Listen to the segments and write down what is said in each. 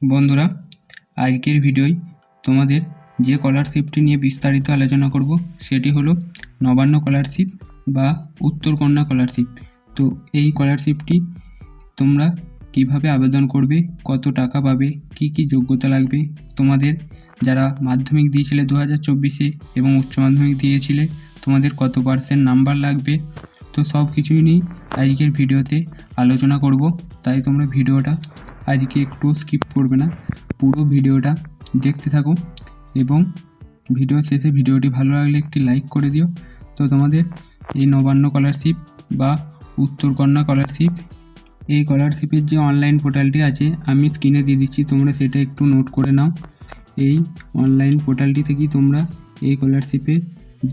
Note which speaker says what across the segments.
Speaker 1: বন্ধুরা, আজকের ভিডিওয় তোমাদের যে স্কলারশিপটি নিয়ে বিস্তারিত আলোচনা করব সেটি হলো নবান্ন স্কলারশিপ বা উত্তর কন্যা স্কলারশিপ। তো এই স্কলারশিপটি তোমরা কিভাবে আবেদন করবে, কত টাকা পাবে, কি কি যোগ্যতা লাগবে, তোমাদের যারা মাধ্যমিক দিয়েছিলে 2024-এ এবং উচ্চ মাধ্যমিক দিয়েছিলে তোমাদের কত % নাম্বার লাগবে, তো সব কিছুই নিয়ে আজকের ভিডিওতে আলোচনা করব। তাই তোমরা ভিডিওটা আজকে একটু স্কিপ করবে না, পুরো ভিডিওটা দেখতে থাকো এবং ভিডিও শেষে ভিডিওটি ভালো লাগলে একটি লাইক করে দিও। তো তোমাদের এই নবান্ন স্কলারশিপ বা উত্তর কন্যা স্কলারশিপ, এই স্কলারশিপের যে অনলাইন পোর্টালটি আছে আমি স্ক্রিনে দিয়ে দিচ্ছি, তোমরা সেটা একটু নোট করে নাও। এই অনলাইন পোর্টালটি থেকেই তোমরা এই স্কলারশিপের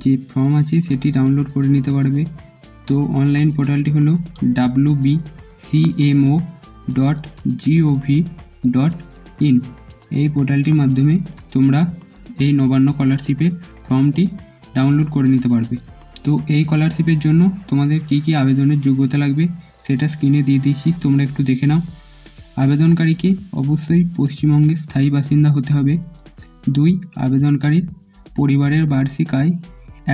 Speaker 1: যে ফর্ম আছে সেটি ডাউনলোড করে নিতে পারবে। তো অনলাইন পোর্টালটি হলো wbcmo.gov.in। এই পোর্টালটির মাধ্যমে তোমরা এই নবান্ন স্কলারশিপের ফর্মটি ডাউনলোড করে নিতে পারবে। তো এই স্কলারশিপের জন্য তোমাদের কী কী আবেদনের যোগ্যতা লাগবে সেটা স্ক্রিনে দিয়ে দিয়েছি, তোমরা একটু দেখে নাও। আবেদনকারীকে অবশ্যই পশ্চিমবঙ্গের স্থায়ী বাসিন্দা হতে হবে। 2, আবেদনকারীর পরিবারের বার্ষিক আয়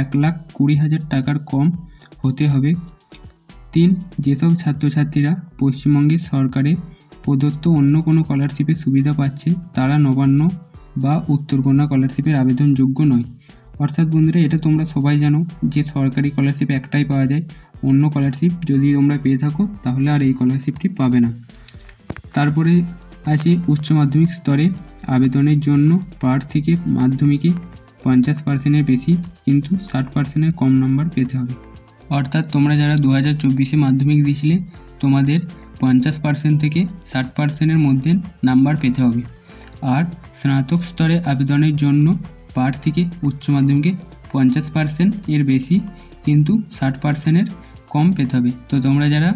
Speaker 1: 1,20,000 টাকার কম হতে হবে। 3, যেসব ছাত্রছাত্রীরা পশ্চিমবঙ্গের সরকারের প্রদত্ত অন্য কোনো স্কলারশিপের সুবিধা পাচ্ছে তারা নবান্ন বা উত্তর কন্যা স্কলারশিপের আবেদনযোগ্য নয়। অর্থাৎ বন্ধুরা, এটা তোমরা সবাই জানো যে সরকারি স্কলারশিপ একটাই পাওয়া যায়, অন্য স্কলারশিপ যদি তোমরা পেয়ে থাকো তাহলে আর এই স্কলারশিপটি পাবে না। তারপরে আছে উচ্চ মাধ্যমিক স্তরে আবেদনের জন্য প্রার্থীকে মাধ্যমিকে 50%-এর বেশি কিন্তু 60%-এর কম নাম্বার পেতে হবে। অর্থাৎ তোমরা যারা 2024-এ মাধ্যমিক দিয়েছিলে তোমাদের 50% থেকে 60%-এর মধ্যে নাম্বার পেতে হবে। আর স্নাতক স্তরে আবেদনের জন্য প্রার্থীকে উচ্চ মাধ্যমিকে 50%-এর বেশি কিন্তু 60%-এর কম পেতে হবে। তো তোমরা যারা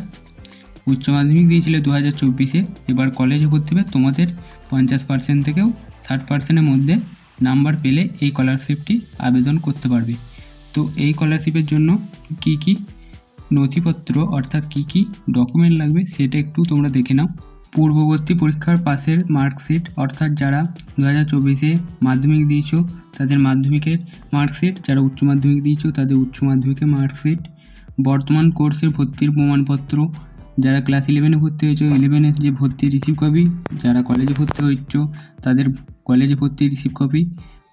Speaker 1: উচ্চ মাধ্যমিক দিয়েছিলে 2024-এ এবার কলেজে ভর্তি হবে, তোমাদের 50% থেকেও 60%-এর মধ্যে নাম্বার পেলে এই স্কলারশিপটি আবেদন করতে পারবে। তো এই স্কলারশিপের জন্য কি কি নথিপত্র অর্থাৎ কি কি ডকুমেন্ট লাগবে সেটা একটু তোমরা দেখে নাও। পূর্ববর্তী পরীক্ষার পাশের মার্কশিট, অর্থাৎ যারা 2024-এ মাধ্যমিক দিয়েছো তাদের মাধ্যমিকের মার্কশিট, যারা উচ্চ মাধ্যমিক দিয়েছো তাদের উচ্চ মাধ্যমিকের মার্কশিট, বর্তমান কোর্সের ভর্তির প্রমাণপত্র, যারা ক্লাস 11-এ ভর্তি হয়েছো 11-এর যে ভর্তির রিসিভ কপি, যারা কলেজে ভর্তি হয়েছো তাদের কলেজে ভর্তির রিসিভ কপি,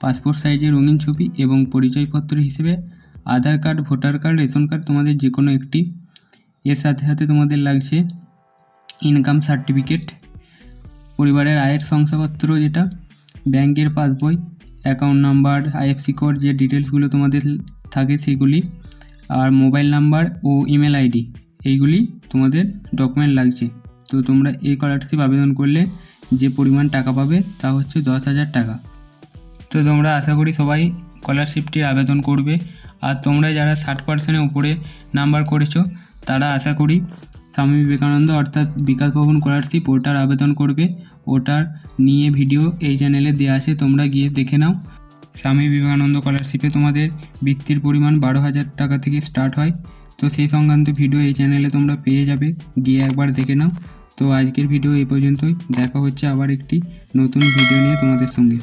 Speaker 1: পাসপোর্ট সাইজের রঙিন ছবি এবং পরিচয়পত্র হিসেবে Aadhaar card, voter card, ration card তোমাদের যে কোনো একটি। এর সাথে সাথে তোমাদের লাগছে ইনকাম সার্টিফিকেট, পরিবারের আয়ের শংসাপত্র যেটা, ব্যাংকের পাসবই, অ্যাকাউন্ট নাম্বার, আইএফসি কোড, যে ডিটেলসগুলো তোমাদের থাকে সেগুলি, আর মোবাইল নাম্বার ও ইমেল আইডি, এইগুলি তোমাদের ডকুমেন্ট লাগছে। তো তোমরা এই স্কলারশিপ আবেদন করলে যে পরিমাণ টাকা পাবে তা হচ্ছে 10,000 টাকা। তো তোমরা আশা করি সবাই স্কলারশিপটির আবেদন করবে। আর তোমরা যারা 60%-এর উপরে নাম্বার করেছো তারা আশা করি স্বামী বিবেকানন্দ অর্থাৎ বিকাশ ভবন স্কলারশিপ ওটার আবেদন করবে। ওটার নিয়ে ভিডিও এই চ্যানেলে দেওয়া আছে, তোমরা গিয়ে দেখে নাও। স্বামী বিবেকানন্দ স্কলারশিপে তোমাদের বৃত্তির পরিমাণ 12,000 টাকা থেকে স্টার্ট হয়। তো সেই সংক্রান্ত ভিডিও এই চ্যানেলে তোমরা পেয়ে যাবে, গিয়ে একবার দেখে নাও। তো আজকের ভিডিও এই পর্যন্তই, দেখা হচ্ছে আবার একটি নতুন ভিডিও নিয়ে তোমাদের সঙ্গে।